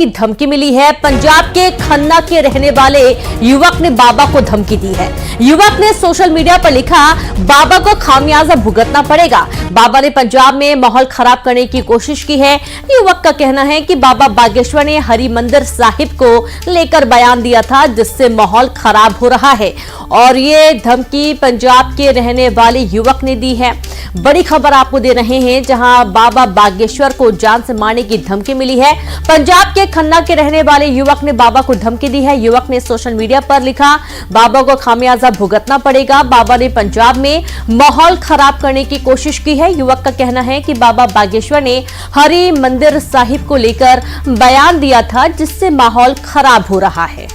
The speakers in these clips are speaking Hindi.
की धमकी मिली है। पंजाब के खन्ना के रहने वाले युवक ने बाबा को धमकी दी है। युवक ने सोशल मीडिया पर लिखा, बाबा को खामियाजा भुगतना पड़ेगा। बाबा ने पंजाब में माहौल खराब करने की कोशिश की है। युवक का कहना है कि बाबा बागेश्वर ने हरिमंदिर साहिब को लेकर बयान दिया था, जिससे माहौल खराब हो रहा है और ये धमकी पंजाब के रहने वाले युवक ने दी है। बड़ी खबर आपको दे रहे हैं, जहां बाबा बागेश्वर को जान से मारने की धमकी मिली है। पंजाब के खन्ना के रहने वाले युवक ने बाबा को धमकी दी है। युवक ने सोशल मीडिया पर लिखा, बाबा को खामियाजा भुगतना पड़ेगा। बाबा ने पंजाब में माहौल खराब करने की कोशिश की है। युवक का कहना है कि बाबा बागेश्वर ने हरि मंदिर साहिब को लेकर बयान दिया था, जिससे माहौल खराब हो रहा है।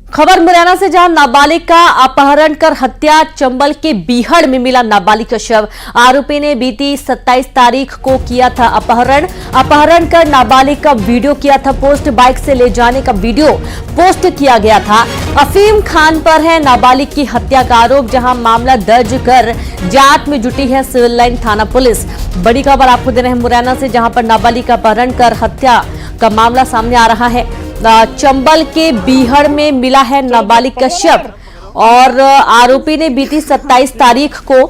खबर मुरैना से, जहां नाबालिग का अपहरण कर हत्या। चंबल के बीहड़ में मिला नाबालिग का शव। आरोपी ने बीती 27 तारीख को किया था अपहरण कर नाबालिग का वीडियो किया था पोस्ट। बाइक से ले जाने का वीडियो पोस्ट किया गया था। अफीम खान पर है नाबालिग की हत्या का आरोप, जहां मामला दर्ज कर जांच में जुटी है सिविल लाइन थाना पुलिस। बड़ी खबर आपको दे रहे हैं मुरैना से, जहां पर नाबालिग का अपहरण कर हत्या का मामला सामने आ रहा है। चंबल के बीहड़ में मिला है नाबालिग का शव और आरोपी ने बीती 27 तारीख को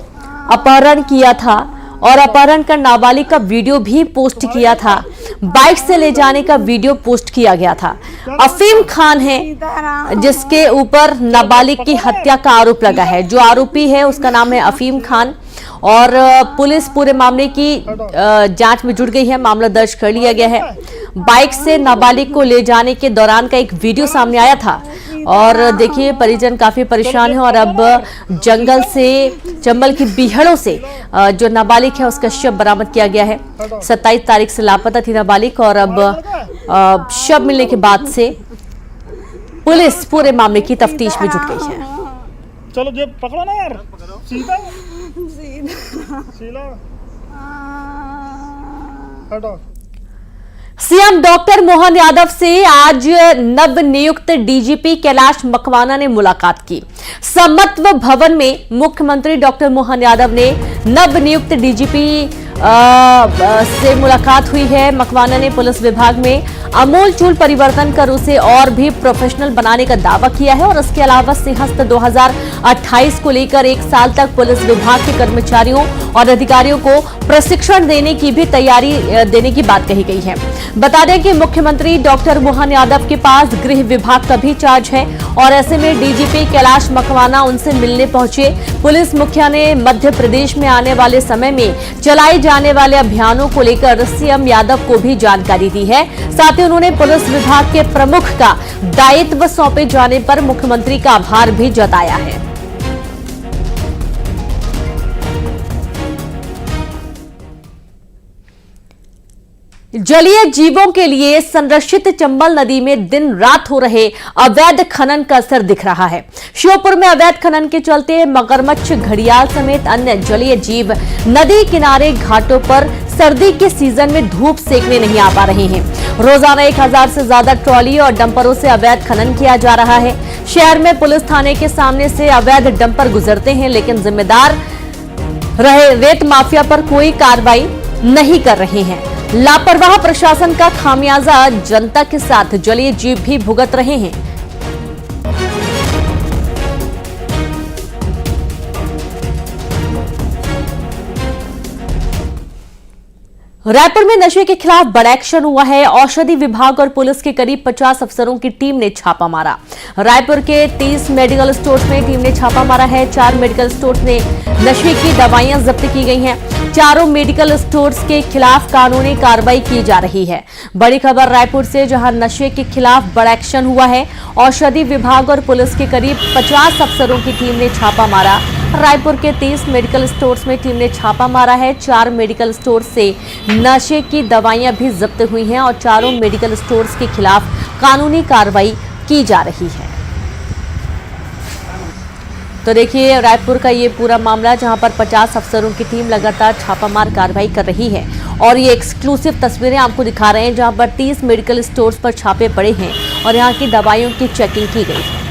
अपहरण किया था और अपहरण कर नाबालिग का वीडियो भी पोस्ट किया था। बाइक से ले जाने का वीडियो पोस्ट किया गया था। अफीम खान है जिसके ऊपर नाबालिग की हत्या का आरोप लगा है। जो आरोपी है उसका नाम है अफीम खान और पुलिस पूरे मामले की जांच में जुट गई है। मामला दर्ज कर लिया गया है। बाइक से नाबालिग को ले जाने के दौरान का एक वीडियो सामने आया था और देखिए परिजन काफी परेशान है और अब जंगल से, चंबल की बीहड़ों से जो नाबालिग है उसका शव बरामद किया गया है। 27 तारीख से लापता थी नाबालिग और अब शव मिलने के बाद से पुलिस पूरे मामले की तफ्तीश में जुट गई है। चलो जे पकड़ो ना यार, सीधा हटो। सीएम डॉक्टर मोहन यादव से आज नव नियुक्त डीजीपी कैलाश मकवाना ने मुलाकात की। समत्व भवन में मुख्यमंत्री डॉक्टर मोहन यादव ने नव नियुक्त डीजीपी से मुलाकात हुई है। मकवाना ने पुलिस विभाग में आमूलचूल परिवर्तन कर उसे और भी प्रोफेशनल बनाने का दावा किया है और इसके अलावा सिंहस्थ 2028 को लेकर 1 साल तक पुलिस विभाग के कर्मचारियों और अधिकारियों को प्रशिक्षण देने की भी तैयारी देने की बात कही गई है। बता दें कि मुख्यमंत्री डॉक्टर मोहन यादव के पास गृह विभाग का भी चार्ज है और ऐसे में डीजीपी कैलाश मकवाना उनसे मिलने पहुंचे। पुलिस मुखिया ने मध्य प्रदेश में आने वाले समय में चलाए जाने वाले अभियानों को लेकर सीएम यादव को भी जानकारी दी है। साथ ही उन्होंने पुलिस विभाग के प्रमुख का दायित्व सौंपे जाने पर मुख्यमंत्री का आभार भी जताया है। जलीय जीवों के लिए संरक्षित चंबल नदी में दिन रात हो रहे अवैध खनन का असर दिख रहा है। श्योपुर में अवैध खनन के चलते मगरमच्छ, घड़ियाल समेत अन्य जलीय जीव नदी किनारे घाटों पर सर्दी के सीजन में धूप सेकने नहीं आ पा रहे हैं। रोजाना 1000 से ज्यादा ट्रॉली और डंपरों से अवैध खनन किया जा रहा है। शहर में पुलिस थाने के सामने से अवैध डंपर गुजरते हैं, लेकिन जिम्मेदार रहे रेत माफिया पर कोई कार्रवाई नहीं कर रहे हैं। लापरवाह प्रशासन का खामियाजा जनता के साथ जलीय जीव भी भुगत रहे हैं। रायपुर में नशे के खिलाफ बड़ा एक्शन हुआ है। औषधि विभाग और पुलिस के करीब 50 अफसरों की टीम ने छापा मारा। रायपुर के 30 मेडिकल स्टोर्स में टीम ने छापा मारा है। 4 मेडिकल स्टोर्स में नशे की दवाइयां जब्त की गई हैं। चारों मेडिकल स्टोर्स के खिलाफ कानूनी कार्रवाई की जा रही है। बड़ी खबर रायपुर से, जहां नशे के खिलाफ बड़ा एक्शन हुआ है। औषधि विभाग और पुलिस के करीब 50 अफसरों की टीम ने छापा मारा। रायपुर के 30 मेडिकल स्टोर्स में टीम ने छापा मारा है। 4 मेडिकल स्टोर से नशे की दवाइयां भी जब्त हुई हैं और चारों मेडिकल स्टोर्स के खिलाफ कानूनी कार्रवाई की जा रही है। तो देखिए रायपुर का ये पूरा मामला, जहां पर 50 अफसरों की टीम लगातार छापामार कार्रवाई कर रही है और ये एक्सक्लूसिव तस्वीरें आपको दिखा रहे हैं, जहां पर 30 मेडिकल स्टोर्स पर छापे पड़े हैं और यहां की दवाइयों की चेकिंग की गई है।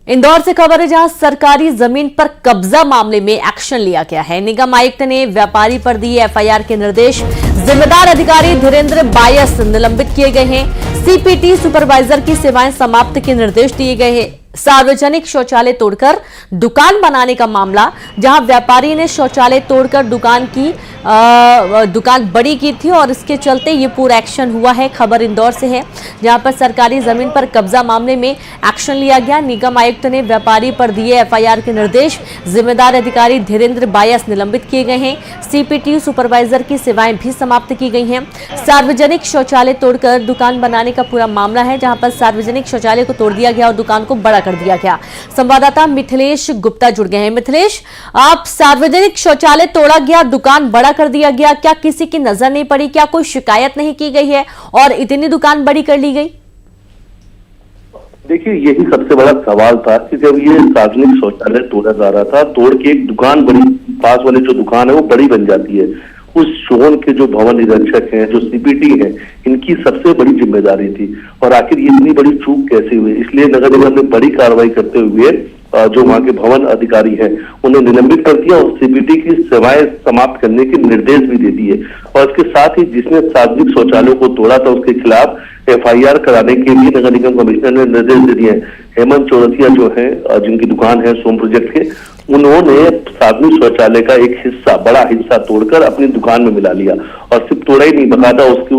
इंदौर से खबर है, जहां सरकारी जमीन पर कब्जा मामले में एक्शन लिया गया है। निगम आयुक्त ने व्यापारी पर दिए एफआईआर के निर्देश। जिम्मेदार अधिकारी धीरेन्द्र बायस निलंबित किए गए हैं। सीपीटी सुपरवाइजर की सेवाएं समाप्त के निर्देश दिए गए हैं। सार्वजनिक शौचालय तोड़कर दुकान बनाने का मामला, जहां व्यापारी ने शौचालय तोड़कर दुकान बड़ी की थी और इसके चलते ये पूरा एक्शन हुआ है। खबर इंदौर से है, जहां पर सरकारी जमीन पर कब्जा मामले में एक्शन लिया गया। निगम आयुक्त ने व्यापारी पर दिए एफआईआर के निर्देश। जिम्मेदार अधिकारी धीरेन्द्र बायस निलंबित किए गए हैं। सीपीटी सुपरवाइजर की सेवाएं भी समाप्त की गई हैं। सार्वजनिक शौचालय तोड़कर दुकान बनाने का पूरा मामला है, जहां पर सार्वजनिक शौचालय को तोड़ दिया गया और दुकान को बड़ा कर दिया गया। संवाददाता मिथिलेश गुप्ता जुड़ गए हैं। मिथिलेश, आप सार्वजनिक शौचालय तोड़ा गया, दुकान बड़ा कर दिया गया, क्या किसी की नजर नहीं पड़ी? क्या कोई शिकायत नहीं की गई है और इतनी दुकान बड़ी कर ली गई? देखिए, यही सबसे बड़ा सवाल था कि जब ये सार्वजनिक शौचालय तोड़ा जा रहा था, तोड़ के एक दुकान बड़ी, पास वाली जो दुकान है वो बड़ी बन जाती है। उस जोन के जो भवन निरीक्षक हैं, जो सीपीटी हैं, इनकी सबसे बड़ी जिम्मेदारी थी। और आखिर ये इतनी बड़ी चूक कैसे हुई? इसलिए नगर निगम ने बड़ी कार्रवाई करते हुए जो वहां के भवन अधिकारी हैं उन्हें निलंबित कर दिया और सीपीटी की सेवाएं समाप्त करने के निर्देश भी दे दिए। और इसके साथ ही जिसने सार्वजनिक शौचालयों को तोड़ा था उसके खिलाफ एफआईआर कराने के लिए नगर निगम कमिश्नर ने निर्देश दे दिए। हेमंत चौरसिया जो है, जिनकी दुकान है सोम प्रोजेक्ट के, उन्होंने सार्वजनिक शौचालय का एक हिस्सा, बड़ा हिस्सा तोड़कर अपनी दुकान में मिला लिया। और सिर्फ तोड़ा ही नहीं, बकायदा उसके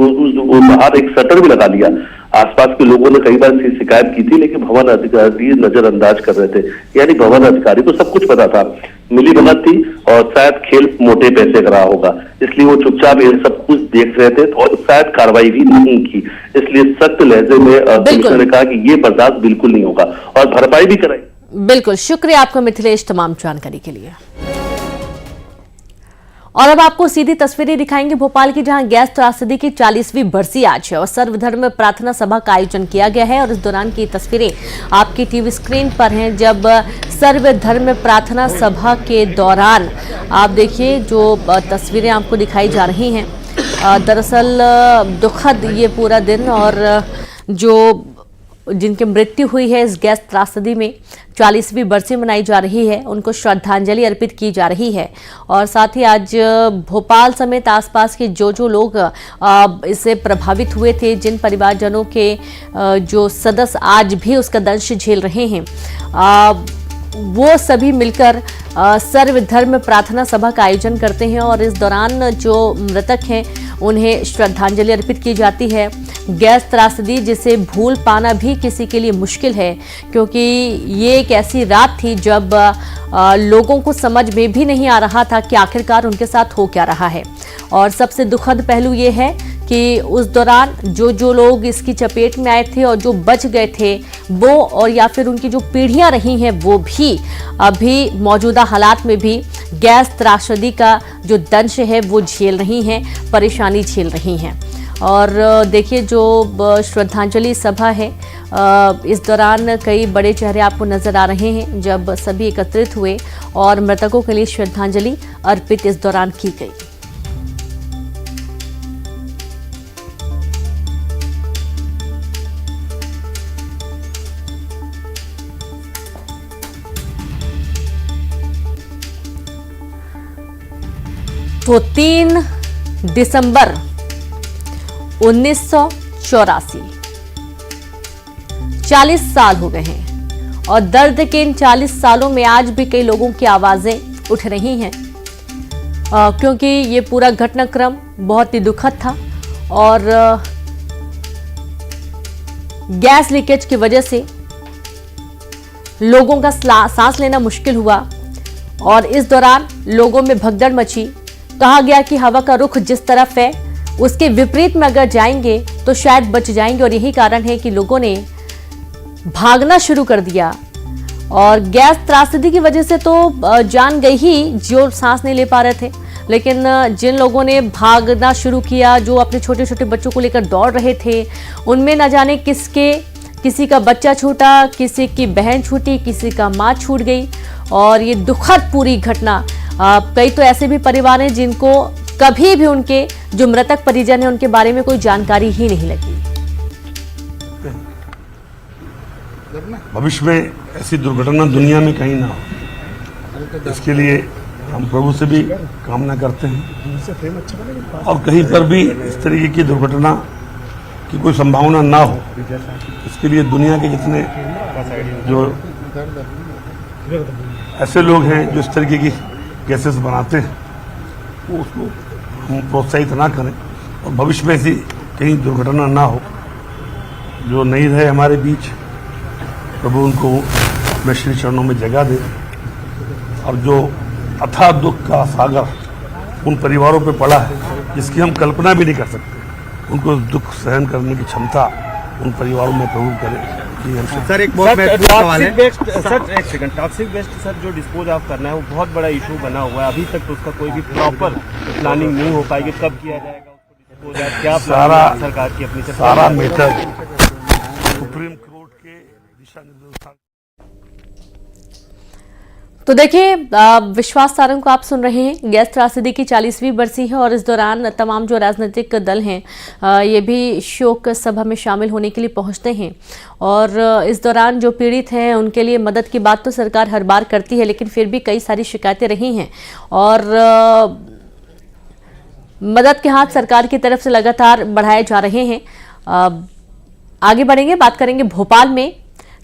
बाहर एक शटर भी लगा लिया। आसपास के लोगों ने कई बार इसकी शिकायत की थी, लेकिन भवन अधिकारी नजरअंदाज कर रहे थे। यानी भवन अधिकारी को सब कुछ पता था, मिली भगत थी और शायद खेल मोटे पैसे का रहा होगा, इसलिए वो चुपचाप ये सब कुछ देख रहे थे और शायद कार्रवाई भी नहीं की। इसलिए सख्त लहजे में कमिश्नर ने कहा कि ये बर्दाश्त बिल्कुल नहीं होगा और भरपाई भी कराई। बिल्कुल, शुक्रिया आपका मिथिलेश तमाम जानकारी के लिए। और अब आपको सीधी तस्वीरें दिखाएंगे भोपाल की, जहां गैस त्रासदी की 40वीं बरसी आज है और सर्वधर्म प्रार्थना सभा का आयोजन किया गया है। और इस दौरान की तस्वीरें आपकी टीवी स्क्रीन पर हैं, जब सर्वधर्म प्रार्थना सभा के दौरान आप देखिए जो तस्वीरें आपको दिखाई जा रही हैं। दरअसल दुखद ये पूरा दिन, और जो जिनकी मृत्यु हुई है इस गैस त्रासदी में 40वीं बरसी मनाई जा रही है, उनको श्रद्धांजलि अर्पित की जा रही है। और साथ ही आज भोपाल समेत आसपास के जो लोग इससे प्रभावित हुए थे, जिन परिवारजनों के जो सदस्य आज भी उसका दंश झेल रहे हैं, वो सभी मिलकर सर्वधर्म प्रार्थना सभा का आयोजन करते हैं। और इस दौरान जो मृतक हैं उन्हें श्रद्धांजलि अर्पित की जाती है। गैस त्रासदी जिसे भूल पाना भी किसी के लिए मुश्किल है, क्योंकि ये एक ऐसी रात थी जब लोगों को समझ में भी नहीं आ रहा था कि आखिरकार उनके साथ हो क्या रहा है। और सबसे दुखद पहलू ये है कि उस दौरान जो लोग इसकी चपेट में आए थे और जो बच गए थे वो, और या फिर उनकी जो पीढ़ियां रही हैं, वो भी अभी मौजूदा हालात में भी गैस त्रासदी का जो दंश है वो झेल रही हैं, परेशानी झेल रही हैं। और देखिए जो श्रद्धांजलि सभा है, इस दौरान कई बड़े चेहरे आपको नजर आ रहे हैं जब सभी एकत्रित हुए और मृतकों के लिए श्रद्धांजलि अर्पित इस दौरान की गई। वो 3 दिसंबर 1984, 40 साल हो गए हैं और दर्द के इन 40 सालों में आज भी कई लोगों की आवाजें उठ रही हैं, क्योंकि ये पूरा घटनाक्रम बहुत ही दुखद था और गैस लीकेज की वजह से लोगों का सांस लेना मुश्किल हुआ। और इस दौरान लोगों में भगदड़ मची। कहा गया कि हवा का रुख जिस तरफ है उसके विपरीत में अगर जाएंगे तो शायद बच जाएंगे, और यही कारण है कि लोगों ने भागना शुरू कर दिया। और गैस त्रासदी की वजह से तो जान गई ही जो सांस नहीं ले पा रहे थे, लेकिन जिन लोगों ने भागना शुरू किया, जो अपने छोटे छोटे बच्चों को लेकर दौड़ रहे थे, उनमें न जाने किसी का बच्चा छूटा, किसी की बहन छूटी, किसी का माँ छूट गई। और ये दुखद पूरी घटना कई तो ऐसे भी परिवार हैं जिनको कभी भी उनके जो मृतक परिजन है उनके बारे में कोई जानकारी ही नहीं लगी। भविष्य में ऐसी दुर्घटना दुनिया में कहीं ना हो, इसके लिए हम प्रभु से भी कामना करते हैं और कहीं पर भी इस तरीके की दुर्घटना की कोई संभावना ना हो, इसके लिए दुनिया के जितने जो ऐसे लोग हैं जो इस तरीके की गैसेस बनाते हैं वो उसको हम प्रोत्साहित ना करें और भविष्य में ऐसी कहीं दुर्घटना ना हो। जो नहीं रहे हमारे बीच, प्रभु उनको अपने श्री चरणों में जगह दे और जो अथाह दुख का सागर उन परिवारों पे पड़ा है जिसकी हम कल्पना भी नहीं कर सकते, उनको दुख सहन करने की क्षमता उन परिवारों में प्रभु करे। सर एक बहुत महत्वपूर्ण सवाल है सर, एक सेकंड, टॉक्सिक वेस्ट सर जो डिस्पोज ऑफ करना है वो बहुत बड़ा इशू बना हुआ है, अभी तक तो उसका कोई भी प्रॉपर प्लानिंग नहीं हो पाएगी, कब किया जाएगा उसको डिस्पोज ऑफ, क्या सारा सरकार की अपनी से सारा मैटर सुप्रीम कोर्ट के दिशा निर्देश। तो देखिए, विश्वास सारंग को आप सुन रहे हैं। गैस त्रासदी की 40वीं बरसी है और इस दौरान तमाम जो राजनीतिक दल हैं ये भी शोक सभा में शामिल होने के लिए पहुंचते हैं और इस दौरान जो पीड़ित हैं उनके लिए मदद की बात तो सरकार हर बार करती है, लेकिन फिर भी कई सारी शिकायतें रही हैं और मदद के हाथ सरकार की तरफ से लगातार बढ़ाए जा रहे हैं। आगे बढ़ेंगे, बात करेंगे भोपाल में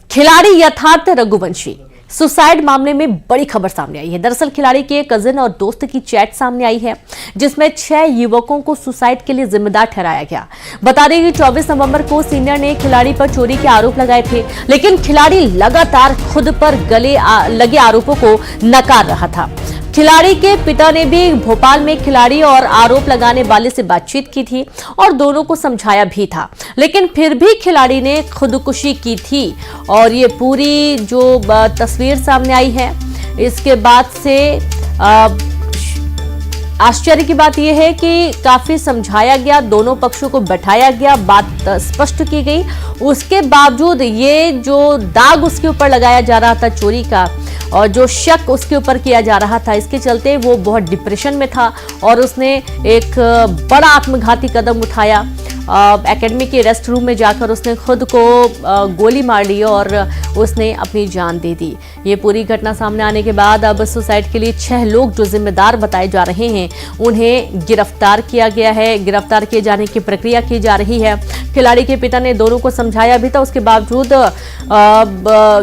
खिलाड़ी यथार्थ रघुवंशी सुसाइड मामले में बड़ी खबर सामने आई है। दरअसल खिलाड़ी के कजिन और दोस्त की चैट सामने आई है जिसमें 6 युवकों को सुसाइड के लिए जिम्मेदार ठहराया गया। बता दें कि 24 नवंबर को सीनियर ने खिलाड़ी पर चोरी के आरोप लगाए थे, लेकिन खिलाड़ी लगातार खुद पर गले लगे आरोपों को नकार रहा था। खिलाड़ी के पिता ने भी भोपाल में खिलाड़ी और आरोप लगाने वाले से बातचीत की थी और दोनों को समझाया भी था, लेकिन फिर भी खिलाड़ी ने खुदकुशी की थी और ये पूरी जो तस्वीर सामने आई है इसके बाद से आश्चर्य की बात यह है कि काफी समझाया गया, दोनों पक्षों को बैठाया गया, बात स्पष्ट की गई, उसके बावजूद ये जो दाग उसके ऊपर लगाया जा रहा था चोरी का और जो शक उसके ऊपर किया जा रहा था, इसके चलते वो बहुत डिप्रेशन में था और उसने एक बड़ा आत्मघाती कदम उठाया। एकेडमी के रेस्ट रूम में जाकर उसने खुद को गोली मार ली और उसने अपनी जान दे दी। ये पूरी घटना सामने आने के बाद अब सुसाइड के लिए 6 लोग जो जिम्मेदार बताए जा रहे हैं उन्हें गिरफ्तार किया गया है। गिरफ्तार किए जाने की प्रक्रिया की जा रही है। खिलाड़ी के पिता ने दोनों को समझाया भी था, उसके बावजूद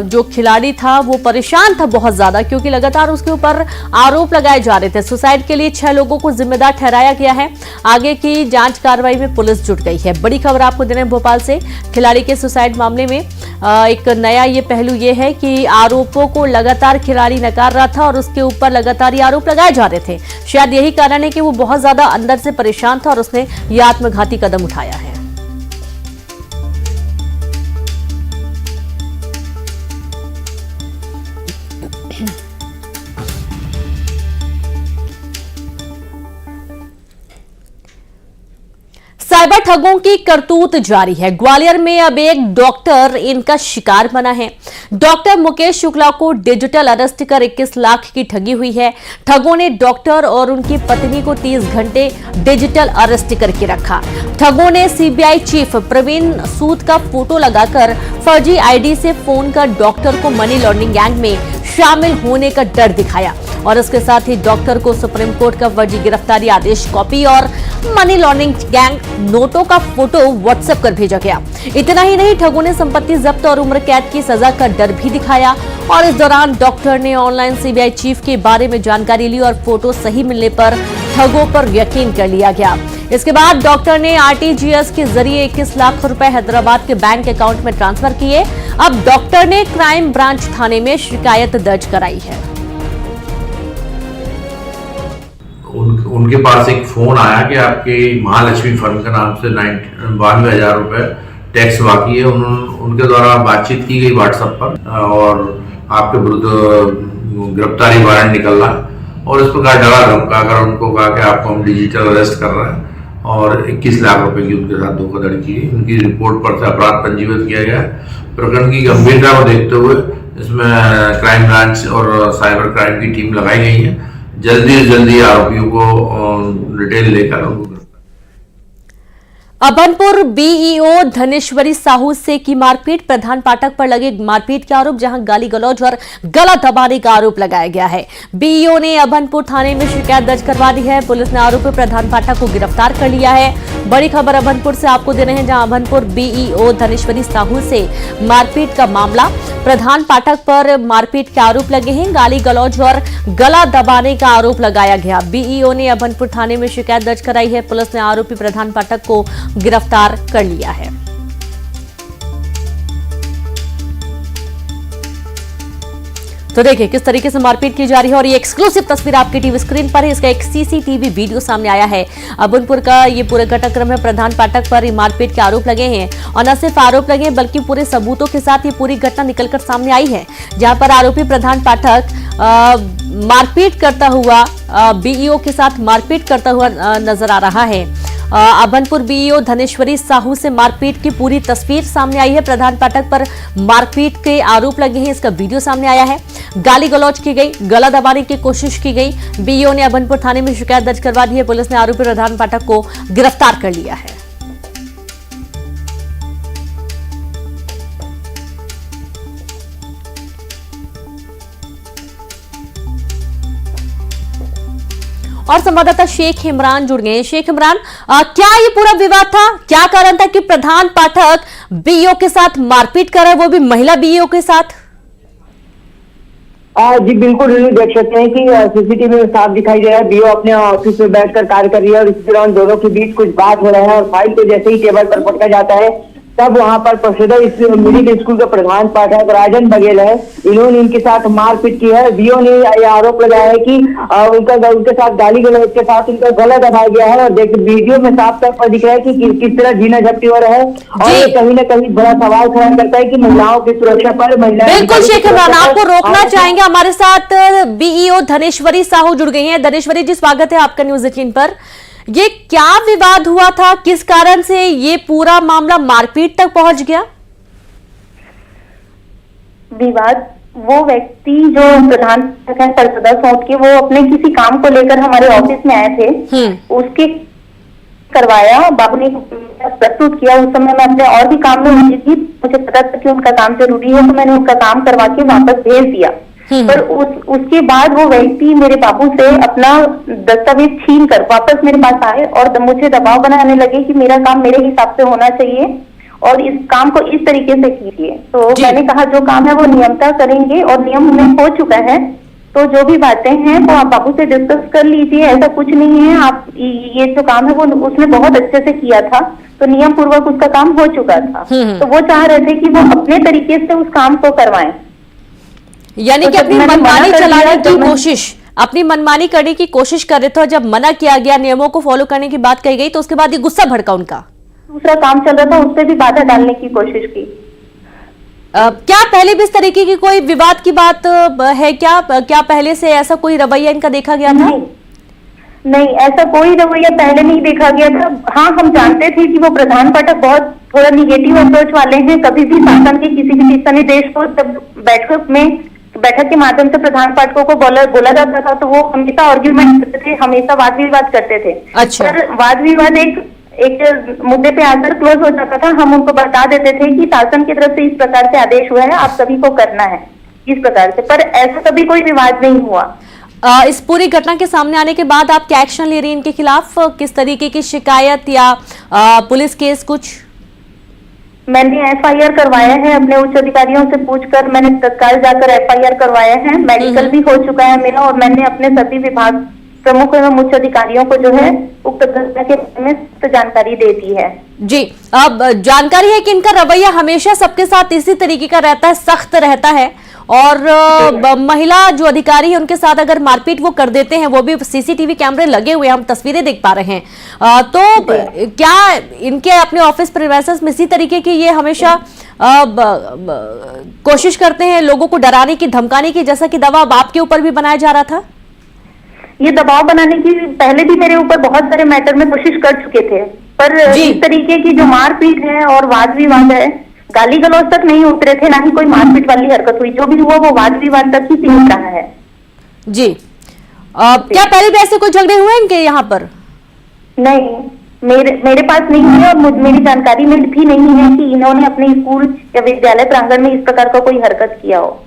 जो खिलाड़ी था वो परेशान था बहुत ज्यादा, क्योंकि लगातार उसके ऊपर आरोप लगाए जा रहे थे। सुसाइड के लिए 6 लोगों को जिम्मेदार ठहराया गया है। आगे की जांच कार्रवाई में पुलिस जुट गई है। बड़ी खबर आपको दे रहे हैं भोपाल से। खिलाड़ी के सुसाइड मामले में एक नया ये पहलू ये है कि आरोपों को लगातार खिलाड़ी नकार रहा था और उसके ऊपर लगातार ये आरोप लगाए जा रहे थे। शायद यही कारण है कि वो बहुत ज्यादा अंदर से परेशान था और उसने ये आत्मघाती कदम उठाया है। साइबर ठगों की करतूत जारी है। ग्वालियर में अब एक डॉक्टर इनका शिकार बना है। डॉक्टर मुकेश शुक्ला को डिजिटल अरेस्ट कर 21 लाख की ठगी हुई है। ठगों ने डॉक्टर और उनकी पत्नी को 30 घंटे डिजिटल अरेस्ट करके रखा। ठगों ने सीबीआई चीफ प्रवीण सूद का फोटो लगाकर फर्जी आईडी से फोन कर डॉक्टर को मनी लॉन्ड्रिंग गैंग में शामिल होने का डर दिखाया और इसके साथ ही डॉक्टर को सुप्रीम कोर्ट का फर्जी गिरफ्तारी आदेश कॉपी और मनी लॉन्ड्रिंग गैंग नोटों का फोटो व्हाट्सएप कर भेजा गया। इतना ही नहीं, ठगों ने संपत्ति जब्त और उम्र कैद की सजा का डर भी दिखाया और इस दौरान डॉक्टर ने ऑनलाइन सीबीआई चीफ के बारे में जानकारी ली और फोटो सही मिलने पर ठगों पर यकीन कर लिया गया। इसके बाद डॉक्टर ने आरटीजीएस के जरिए 21 लाख रुपए हैदराबाद के बैंक अकाउंट में ट्रांसफर किए। अब डॉक्टर ने क्राइम ब्रांच थाने में शिकायत दर्ज कराई है। उनके पास एक फोन आया कि आपके महालक्ष्मी फंड के नाम से 92,000 रुपए टैक्स बाकी है। उनके द्वारा बातचीत की गई व्हाट्सएप पर और आपके विरुद्ध गिरफ्तारी वारंट निकल रहा और इस प्रकार डरा धमका कर उनको कहा कि आपको हम डिजिटल अरेस्ट कर रहे हैं और 21 लाख रुपए की उनके साथ धोखाधड़ी की। उनकी रिपोर्ट पर से अपराध पंजीबद्ध किया गया। प्रकरण की गंभीरता को देखते हुए इसमें क्राइम ब्रांच और साइबर क्राइम की टीम लगाई गई है जल्दी से जल्दी आरोपियों को डिटेल लेकर उनको अभनपुर बीईओ धनेश्वरी साहू से की मारपीट, प्रधान पाठक पर लगे मारपीट के आरोप, जहां गाली गलौज और गला दबाने का आरोप लगाया गया है। बीईओ ने अभनपुर थाने में शिकायत दर्ज करवा दी है। पुलिस ने आरोपी प्रधान पाठक को गिरफ्तार कर लिया है। बड़ी खबर अभनपुर से आपको दे रहे हैं, जहां अभनपुर बीईओ धनेश्वरी साहू से मारपीट का मामला, प्रधान पाठक पर मारपीट के आरोप लगे हैं। गाली गलौज और गला दबाने का आरोप लगाया गया। बीईओ ने अभनपुर थाने में शिकायत दर्ज कराई है। पुलिस ने आरोपी प्रधान पाठक को गिरफ्तार कर लिया है। तो देखिए किस तरीके से मारपीट की जा रही है और ये एक्सक्लूसिव तस्वीर आपकी टीवी स्क्रीन पर है। इसका एक सीसीटीवी वीडियो सामने आया है। अभनपुर का ये पूरा घटनाक्रम है। प्रधान पाठक पर मारपीट के आरोप लगे हैं और न सिर्फ आरोप लगे बल्कि पूरे सबूतों के साथ ये पूरी घटना निकलकर सामने आई है, जहां पर आरोपी प्रधान पाठक मारपीट करता हुआ बीईओ के साथ मारपीट करता हुआ नजर आ रहा है। अभनपुर बीईओ धनेश्वरी साहू से मारपीट की पूरी तस्वीर सामने आई है। प्रधान पाठक पर मारपीट के आरोप लगे हैं, इसका वीडियो सामने आया है। गाली गलौज की गई, गला दबाने की कोशिश की गई। बीईओ ने अभनपुर थाने में शिकायत दर्ज करवा दी है। पुलिस ने आरोपी प्रधान पाठक को गिरफ्तार कर लिया है। और संवाददाता शेख इमरान जुड़ गए हैं। शेख इमरान, क्या ये पूरा विवाद था? क्या कारण था कि प्रधान पाठक बीईओ के साथ मारपीट कर रहे, वो भी महिला बीईओ के साथ? जी बिल्कुल, देख सकते हैं कि सीसीटीवी में साफ दिखाई दे रहा है। बीईओ अपने ऑफिस में बैठकर कार्य कर रही है और इस दौरान दोनों के बीच कुछ बात हो रहा है और फाइल को जैसे ही टेबल पर पटका जाता है तब वहां पर प्रसिद्ध मिडिल स्कूल के प्रधान पाठक राजन बघेल है, इन्होंने इनके साथ मारपीट की है। बीईओ ने यह आरोप लगाया है कि उनके साथ गाली गलौज के साथ उनका गला दबाया गया है और देखिए वीडियो में साफ तौर पर दिख रहा है कि किस तरह जीना झपटी हो रहा है और ये कहीं न कहीं बड़ा सवाल खड़ा करता है कि महिलाओं की सुरक्षा पर बिल्कुल शेख इमरान, आपको रोकना चाहेंगे। हमारे साथ बीईओ धनेश्वरी साहू जुड़ गई हैं। धनेश्वरी जी, स्वागत है आपका न्यूज 18 पर। ये क्या विवाद हुआ था, किस कारण से ये पूरा मामला मारपीट तक पहुंच गया? विवाद, वो व्यक्ति जो प्रधान है सरसदा सौंट के, वो अपने किसी काम को लेकर हमारे ऑफिस में आए थे। उसके करवाया, बाबू ने प्रस्तुत किया। उस समय मैं अपने और भी काम में उलझी थी, मुझे पता था कि उनका काम जरूरी है, तो मैंने उनका काम करवा के वापस भेज दिया। पर उसके बाद वो व्यक्ति मेरे बाबू से अपना दस्तावेज छीन कर वापस मेरे पास आए और मुझे दबाव बनाने लगे कि मेरा काम मेरे हिसाब से होना चाहिए और इस काम को इस तरीके से कीजिए। तो मैंने कहा जो काम है वो नियमता करेंगे और नियम में हो चुका है, तो जो भी बातें हैं वो आप बाबू से डिस्कस कर लीजिए, ऐसा कुछ नहीं है। आप ये जो काम है वो उसने बहुत अच्छे से किया था, तो नियम पूर्वक उसका काम हो चुका था। तो वो चाह रहे थे कि वो अपने तरीके से उस काम को करवाएं, यानी कि अपनी मनमानी चलाने की कोशिश, अपनी मनमानी करने की कोशिश कर रहे थे। और जब मना किया गया, नियमों को फॉलो करने की बात कही गई, तो उसके बाद ये गुस्सा भड़का उनका। दूसरा काम चल रहा था, उस पर भी बाधा डालने की कोशिश की। क्या पहले भी इस तरीके की कोई विवाद की बात है क्या पहले से ऐसा कोई रवैया इनका देखा गया था? नहीं, ऐसा कोई रवैया पहले नहीं देखा गया था। हाँ, हम जानते थे कि वो प्रधान पाठक बहुत थोड़ा निगेटिव अप्रोच वाले हैं। कभी भी शासन के किसी भी दिशा निर्देश को बैठक के माध्यम से प्रधान पाठकों को बोला जाता था, तो वो हमेशा आर्ग्यूमेंट करते थे, हमेशा वाद विवाद करते थे। अच्छा। पर वाद विवाद एक मुद्दे पे आकर क्लोज हो जाता था। हम उनको बता देते थे कि शासन की तरफ से इस प्रकार से आदेश हुआ है, आप सभी को करना है इस प्रकार से। पर ऐसा कभी कोई विवाद नहीं हुआ। इस पूरी घटना के सामने आने के बाद आप क्या एक्शन ले रही हैं इनके खिलाफ? किस तरीके की शिकायत या पुलिस केस कुछ? मैंने एफआईआर करवाया है, अपने उच्च अधिकारियों से पूछकर मैंने तत्काल जाकर एफआईआर करवाया है। मेडिकल भी हो चुका है मेरा और मैंने अपने सभी विभाग प्रमुख एवं उच्च अधिकारियों को जो है उक्त घटना के बारे में जानकारी दे दी है। जी, अब जानकारी है कि इनका रवैया हमेशा सबके साथ इसी तरीके का रहता है, सख्त रहता है और महिला जो अधिकारी है उनके साथ अगर मारपीट वो कर देते हैं, वो भी सीसीटीवी कैमरे लगे हुए, हम तस्वीरें देख पा रहे हैं। तो क्या इनके अपने ऑफिस प्रीमाइसेस में इसी तरीके की ये हमेशा कोशिश करते हैं लोगों को डराने की, धमकाने की, जैसा कि दबाव आपके ऊपर भी बनाया जा रहा था? ये दबाव बनाने की पहले भी मेरे ऊपर बहुत सारे मैटर में कोशिश कर चुके थे, पर इस तरीके की जो मारपीट है और वाद विवाद है, गाली गलौज तक नहीं उतरे थे, ना ही कोई मारपीट वाली हरकत हुई। जो भी हुआ वो वाद विवाद तक ही सीमित रहा है। जी, क्या पहले भी ऐसे कोई झगड़े हुए हैं इनके यहाँ पर? नहीं, मेरे पास नहीं है और मेरी जानकारी में भी नहीं है कि इन्होंने अपने स्कूल या विद्यालय प्रांगण में इस प्रकार का कोई हरकत किया हो।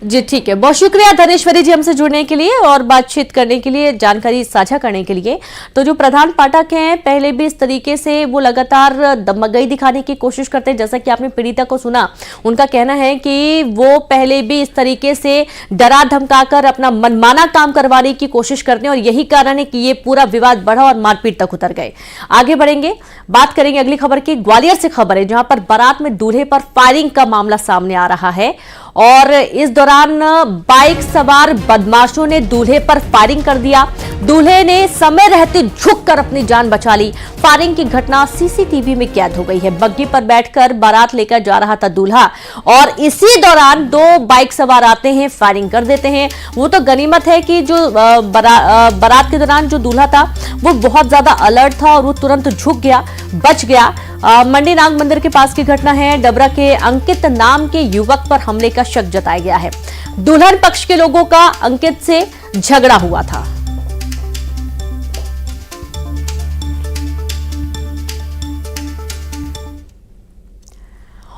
जी ठीक है, बहुत शुक्रिया धनेश्वरी जी हमसे जुड़ने के लिए और बातचीत करने के लिए, जानकारी साझा करने के लिए। तो जो प्रधान पाठक हैं पहले भी इस तरीके से वो लगातार दमगई दिखाने की कोशिश करते हैं। जैसा कि आपने पीड़िता को सुना, उनका कहना है कि वो पहले भी इस तरीके से डरा धमकाकर अपना मनमाना काम करवाने की कोशिश करते हैं और यही कारण है कि ये पूरा विवाद बढ़ा और मारपीट तक उतर गए। आगे बढ़ेंगे, बात करेंगे अगली खबर की। ग्वालियर से खबर है जहां पर बारात में दूल्हे पर फायरिंग का मामला सामने आ रहा है और इस दौरान बाइक सवार बदमाशों ने दूल्हे पर फायरिंग कर दिया। दूल्हे ने समय रहते झुककर अपनी जान बचा ली। फायरिंग की घटना सीसीटीवी में कैद हो गई है। बग्गी पर बैठकर बारात लेकर जा रहा था दूल्हा और इसी दौरान दो बाइक सवार आते हैं, फायरिंग कर देते हैं। वो तो गनीमत है कि जो बारात के दौरान जो दूल्हा था वो बहुत ज्यादा अलर्ट था और वो तुरंत झुक गया, बच गया। मंडी नाग मंदिर के पास की घटना है। डबरा के अंकित नाम के युवक पर हमले का शक जताया गया है। दुल्हन पक्ष के लोगों का अंकित से झगड़ा हुआ था।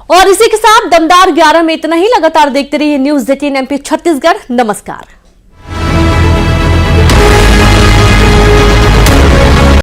और इसी के साथ दमदार 11 में इतना ही। लगातार देखते रहिए न्यूज़ 18 MP छत्तीसगढ़। नमस्कार।